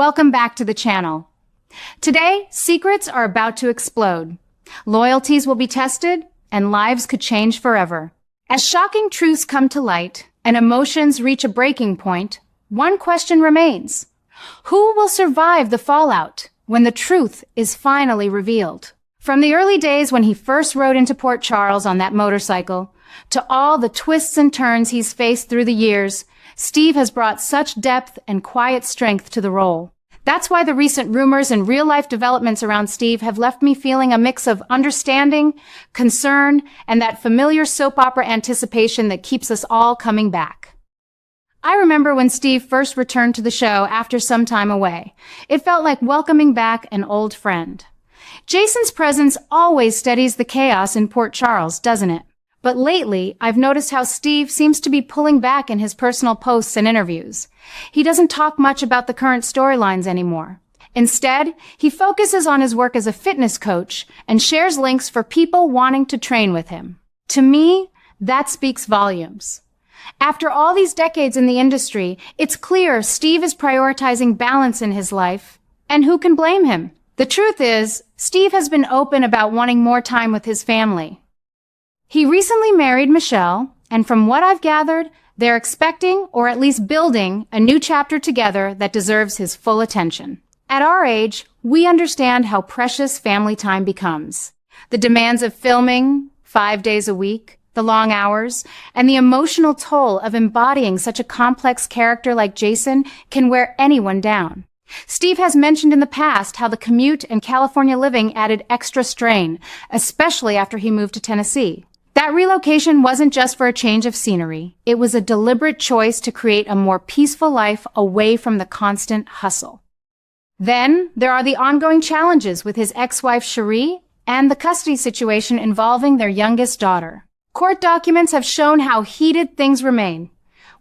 Welcome back to the channel. Today, secrets are about to explode. Loyalties will be tested, and lives could change forever. As shocking truths come to light and emotions reach a breaking point, one question remains. Who will survive the fallout when the truth is finally revealed? From the early days when he first rode into Port Charles on that motorcycle, to all the twists and turns he's faced through the years, Steve has brought such depth and quiet strength to the role. That's why the recent rumors and real-life developments around Steve have left me feeling a mix of understanding, concern, and that familiar soap opera anticipation that keeps us all coming back. I remember when Steve first returned to the show after some time away. It felt like welcoming back an old friend. Jason's presence always steadies the chaos in Port Charles, doesn't it? But lately, I've noticed how Steve seems to be pulling back in his personal posts and interviews. He doesn't talk much about the current storylines anymore. Instead, he focuses on his work as a fitness coach and shares links for people wanting to train with him. To me, that speaks volumes. After all these decades in the industry, it's clear Steve is prioritizing balance in his life. And who can blame him? The truth is, Steve has been open about wanting more time with his family. He recently married Michelle, and from what I've gathered, they're expecting, or at least building, a new chapter together that deserves his full attention. At our age, we understand how precious family time becomes. The demands of filming 5 days a week, the long hours, and the emotional toll of embodying such a complex character like Jason can wear anyone down. Steve has mentioned in the past how the commute and California living added extra strain, especially after he moved to Tennessee. That relocation wasn't just for a change of scenery. It was a deliberate choice to create a more peaceful life away from the constant hustle. Then, there are the ongoing challenges with his ex-wife Cherie and the custody situation involving their youngest daughter. Court documents have shown how heated things remain,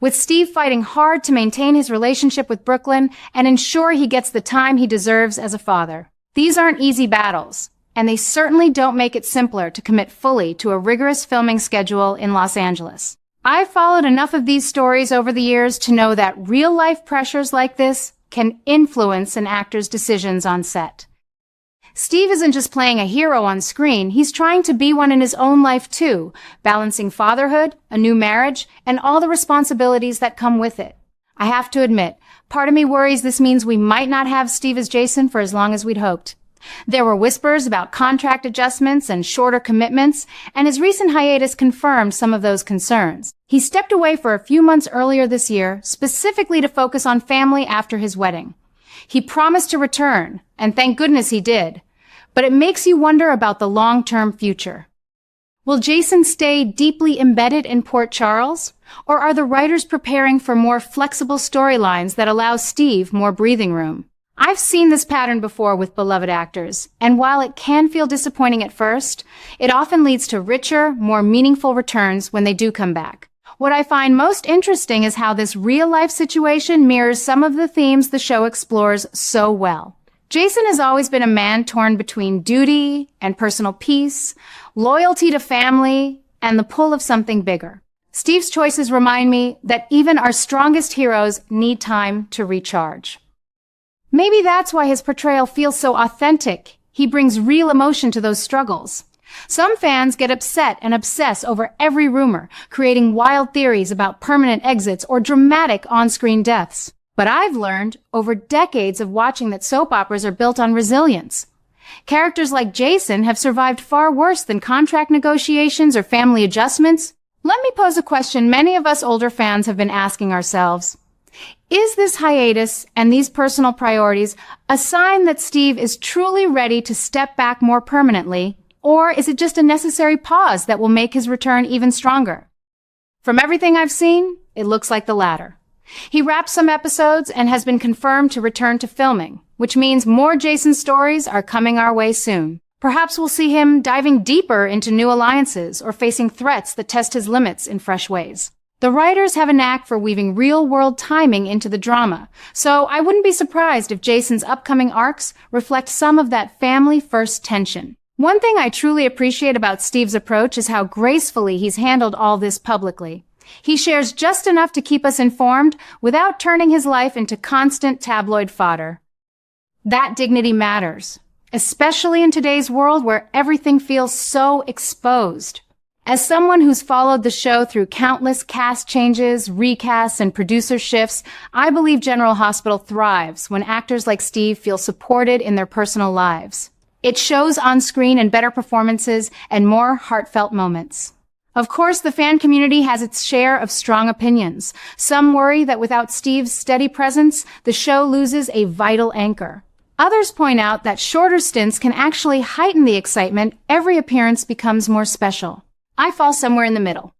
with Steve fighting hard to maintain his relationship with Brooklyn and ensure he gets the time he deserves as a father. These aren't easy battles, and they certainly don't make it simpler to commit fully to a rigorous filming schedule in Los Angeles. I've followed enough of these stories over the years to know that real-life pressures like this can influence an actor's decisions on set. Steve isn't just playing a hero on screen, he's trying to be one in his own life too, balancing fatherhood, a new marriage, and all the responsibilities that come with it. I have to admit, part of me worries this means we might not have Steve as Jason for as long as we'd hoped. There were whispers about contract adjustments and shorter commitments, and his recent hiatus confirmed some of those concerns. He stepped away for a few months earlier this year, specifically to focus on family after his wedding. He promised to return, and thank goodness he did. But it makes you wonder about the long-term future. Will Jason stay deeply embedded in Port Charles, or are the writers preparing for more flexible storylines that allow Steve more breathing room? I've seen this pattern before with beloved actors, and while it can feel disappointing at first, it often leads to richer, more meaningful returns when they do come back. What I find most interesting is how this real-life situation mirrors some of the themes the show explores so well. Jason has always been a man torn between duty and personal peace, loyalty to family, and the pull of something bigger. Steve's choices remind me that even our strongest heroes need time to recharge. Maybe that's why his portrayal feels so authentic. He brings real emotion to those struggles. Some fans get upset and obsess over every rumor, creating wild theories about permanent exits or dramatic on-screen deaths. But I've learned over decades of watching that soap operas are built on resilience. Characters like Jason have survived far worse than contract negotiations or family adjustments. Let me pose a question many of us older fans have been asking ourselves. Is this hiatus and these personal priorities a sign that Steve is truly ready to step back more permanently, or is it just a necessary pause that will make his return even stronger? From everything I've seen, it looks like the latter. He wrapped some episodes and has been confirmed to return to filming, which means more Jason stories are coming our way soon. Perhaps we'll see him diving deeper into new alliances or facing threats that test his limits in fresh ways. The writers have a knack for weaving real-world timing into the drama, so I wouldn't be surprised if Jason's upcoming arcs reflect some of that family-first tension. One thing I truly appreciate about Steve's approach is how gracefully he's handled all this publicly. He shares just enough to keep us informed without turning his life into constant tabloid fodder. That dignity matters, especially in today's world where everything feels so exposed. As someone who's followed the show through countless cast changes, recasts, and producer shifts, I believe General Hospital thrives when actors like Steve feel supported in their personal lives. It shows on screen in better performances and more heartfelt moments. Of course, the fan community has its share of strong opinions. Some worry that without Steve's steady presence, the show loses a vital anchor. Others point out that shorter stints can actually heighten the excitement. Every appearance becomes more special. I fall somewhere in the middle.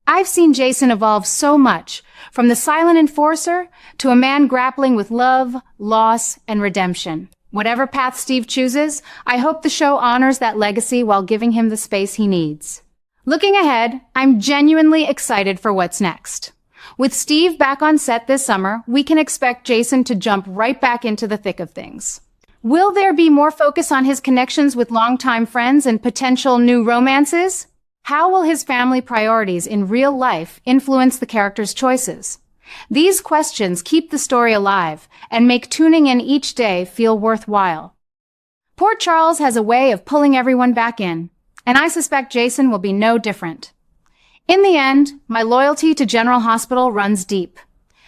I've seen Jason evolve so much, from the silent enforcer to a man grappling with love, loss, and redemption. Whatever path Steve chooses, I hope the show honors that legacy while giving him the space he needs. Looking ahead, I'm genuinely excited for what's next. With Steve back on set this summer, we can expect Jason to jump right back into the thick of things. Will there be more focus on his connections with longtime friends and potential new romances? How will his family priorities in real life influence the character's choices? These questions keep the story alive and make tuning in each day feel worthwhile. Port Charles has a way of pulling everyone back in, and I suspect Jason will be no different. In the end, my loyalty to General Hospital runs deep,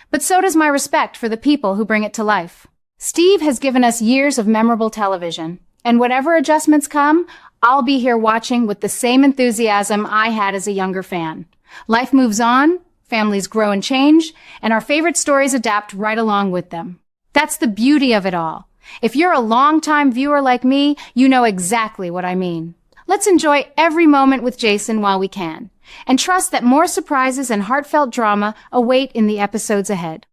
but so does my respect for the people who bring it to life. Steve has given us years of memorable television, and whatever adjustments come, I'll be here watching with the same enthusiasm I had as a younger fan. Life moves on, families grow and change, and our favorite stories adapt right along with them. That's the beauty of it all. If you're a longtime viewer like me, you know exactly what I mean. Let's enjoy every moment with Jason while we can, and trust that more surprises and heartfelt drama await in the episodes ahead.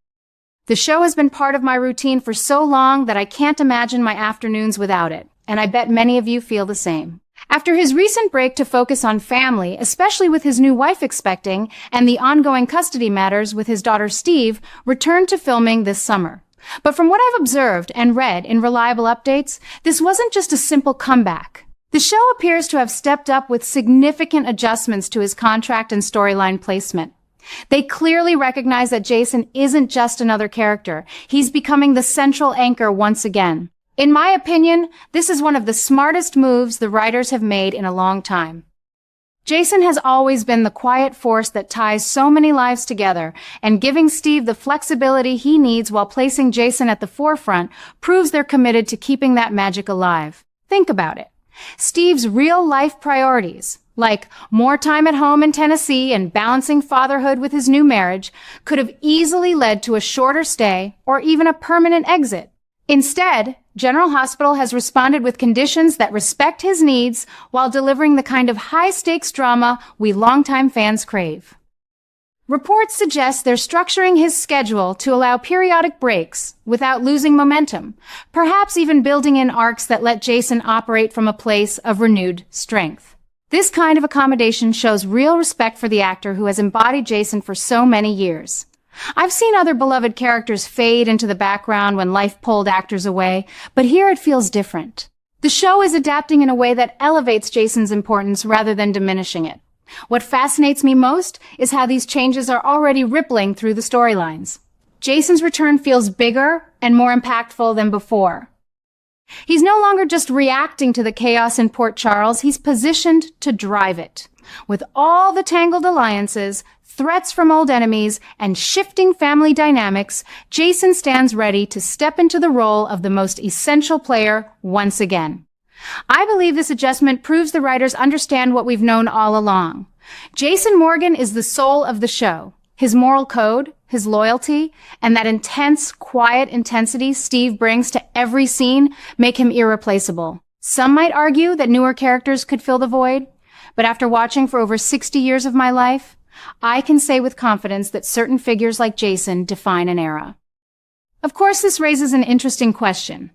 The show has been part of my routine for so long that I can't imagine my afternoons without it, and I bet many of you feel the same. After his recent break to focus on family, especially with his new wife expecting, and the ongoing custody matters with his daughter Steve, returned to filming this summer. But from what I've observed and read in reliable updates, this wasn't just a simple comeback. The show appears to have stepped up with significant adjustments to his contract and storyline placement. They clearly recognize that Jason isn't just another character. He's becoming the central anchor once again. In my opinion, this is one of the smartest moves the writers have made in a long time. Jason has always been the quiet force that ties so many lives together, and giving Steve the flexibility he needs while placing Jason at the forefront proves they're committed to keeping that magic alive. Think about it. Steve's real-life priorities, like more time at home in Tennessee and balancing fatherhood with his new marriage, could have easily led to a shorter stay or even a permanent exit. Instead, General Hospital has responded with conditions that respect his needs while delivering the kind of high-stakes drama we longtime fans crave. Reports suggest they're structuring his schedule to allow periodic breaks without losing momentum, perhaps even building in arcs that let Jason operate from a place of renewed strength. This kind of accommodation shows real respect for the actor who has embodied Jason for so many years. I've seen other beloved characters fade into the background when life pulled actors away, but here it feels different. The show is adapting in a way that elevates Jason's importance rather than diminishing it. What fascinates me most is how these changes are already rippling through the storylines. Jason's return feels bigger and more impactful than before. He's no longer just reacting to the chaos in Port Charles, he's positioned to drive it. With all the tangled alliances, threats from old enemies, and shifting family dynamics, Jason stands ready to step into the role of the most essential player once again. I believe this adjustment proves the writers understand what we've known all along. Jason Morgan is the soul of the show. His moral code, his loyalty, and that intense, quiet intensity Steve brings to every scene make him irreplaceable. Some might argue that newer characters could fill the void, but after watching for over 60 years of my life, I can say with confidence that certain figures like Jason define an era. Of course, this raises an interesting question.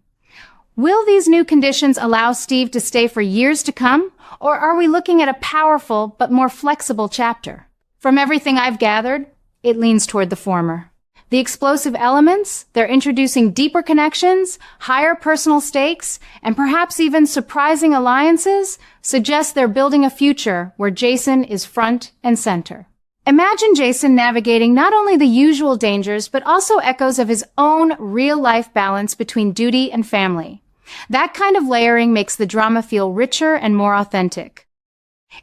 Will these new conditions allow Steve to stay for years to come, or are we looking at a powerful but more flexible chapter? From everything I've gathered, it leans toward the former. The explosive elements, they're introducing deeper connections, higher personal stakes, and perhaps even surprising alliances, suggest they're building a future where Jason is front and center. Imagine Jason navigating not only the usual dangers, but also echoes of his own real-life balance between duty and family. That kind of layering makes the drama feel richer and more authentic.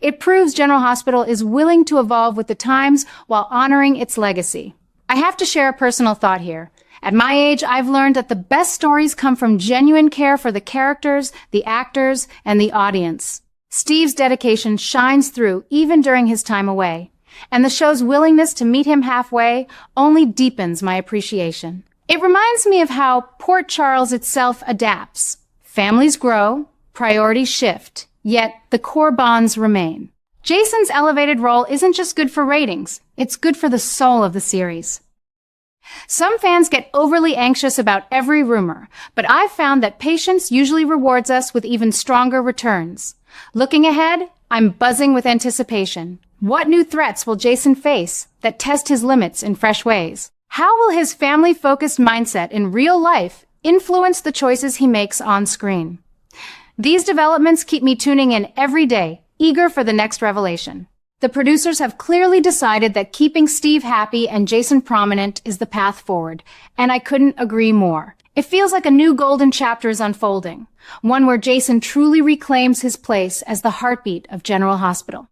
It proves General Hospital is willing to evolve with the times while honoring its legacy. I have to share a personal thought here. At my age, I've learned that the best stories come from genuine care for the characters, the actors, and the audience. Steve's dedication shines through even during his time away, and the show's willingness to meet him halfway only deepens my appreciation. It reminds me of how Port Charles itself adapts. Families grow, priorities shift, yet the core bonds remain. Jason's elevated role isn't just good for ratings, it's good for the soul of the series. Some fans get overly anxious about every rumor, but I've found that patience usually rewards us with even stronger returns. Looking ahead, I'm buzzing with anticipation. What new threats will Jason face that test his limits in fresh ways? How will his family-focused mindset in real life influence the choices he makes on screen? These developments keep me tuning in every day, eager for the next revelation. The producers have clearly decided that keeping Steve happy and Jason prominent is the path forward, and I couldn't agree more. It feels like a new golden chapter is unfolding, one where Jason truly reclaims his place as the heartbeat of General Hospital.